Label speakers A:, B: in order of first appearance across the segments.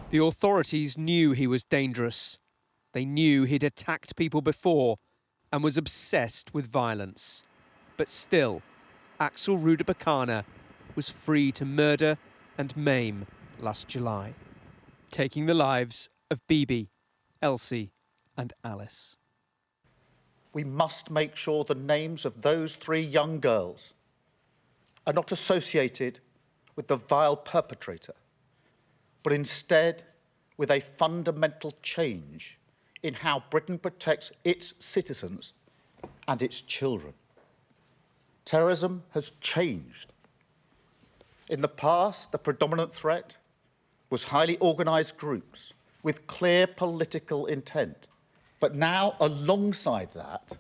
A: The authorities knew he was dangerous. They knew he'd attacked people before and was obsessed with violence. But still, Axel Rudakubana was free to murder and maim last July, taking the lives of Bibi, Elsie and Alice.
B: We must make sure the names of those 3 young girls are not associated with the vile perpetrator, but instead with a fundamental change in how Britain protects its citizens and its children. Terrorism has changed. In the past, the predominant threat was highly organised groups with clear political intent. But now, alongside that,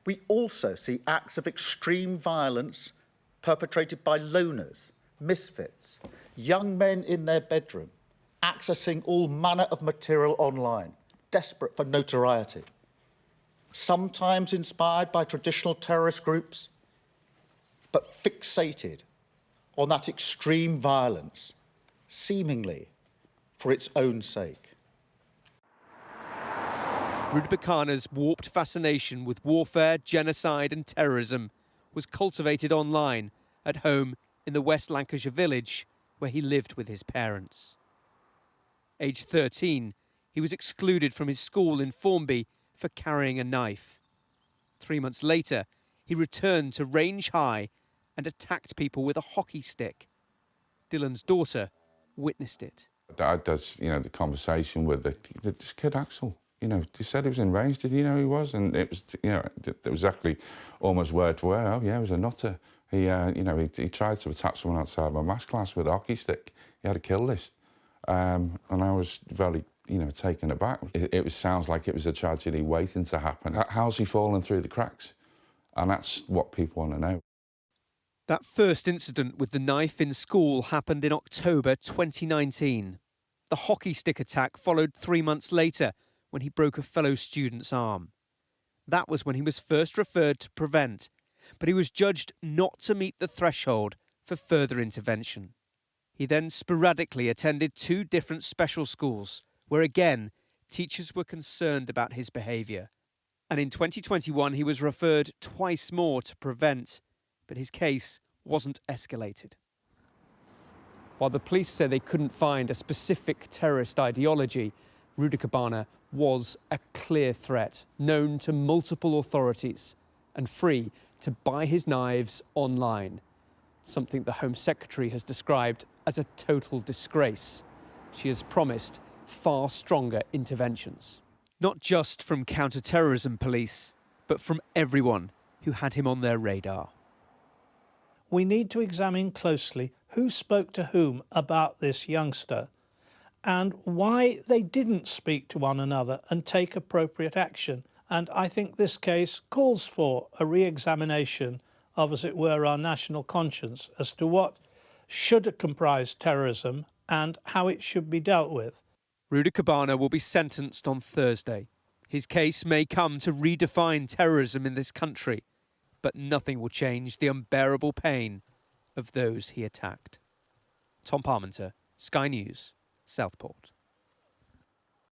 B: we also see acts of extreme violence perpetrated by loners, misfits, young men in their bedroom, accessing all manner of material online, desperate for notoriety, sometimes inspired by traditional terrorist groups, but fixated on that extreme violence, seemingly for its own sake.
A: Rudakubana's warped fascination with warfare, genocide and terrorism was cultivated online at home in the West Lancashire village where he lived with his parents. Aged 13, he was excluded from his school in Formby for carrying a knife. 3 months later, he returned to Range High and attacked people with a hockey stick. Dylan's daughter witnessed it.
C: Dad does, the conversation with this kid Axel. He said he was in range. Did you know he was? And it was, it was exactly almost word for word. Oh yeah, he was a nutter. He tried to attack someone outside my maths class with a hockey stick. He had a kill list, and I was very, taken aback. It sounds like it was a tragedy waiting to happen. How's he fallen through the cracks? And that's what people want to know.
A: That first incident with the knife in school happened in October 2019. The hockey stick attack followed 3 months later when he broke a fellow student's arm. That was when he was first referred to Prevent, but he was judged not to meet the threshold for further intervention. He then sporadically attended 2 different special schools, where again, teachers were concerned about his behaviour. And in 2021, he was referred twice more to Prevent, but his case wasn't escalated. While the police said they couldn't find a specific terrorist ideology, Rudakubana was a clear threat, known to multiple authorities and free to buy his knives online, something the Home Secretary has described as a total disgrace. She has promised far stronger interventions, not just from counter-terrorism police, but from everyone who had him on their radar.
D: We need to examine closely who spoke to whom about this youngster and why they didn't speak to one another and take appropriate action. And I think this case calls for a re-examination of, as it were, our national conscience as to what should comprise terrorism and how it should be dealt with.
A: Rudakubana will be sentenced on Thursday. His case may come to redefine terrorism in this country, but nothing will change the unbearable pain of those he attacked. Tom Parmenter, Sky News, Southport.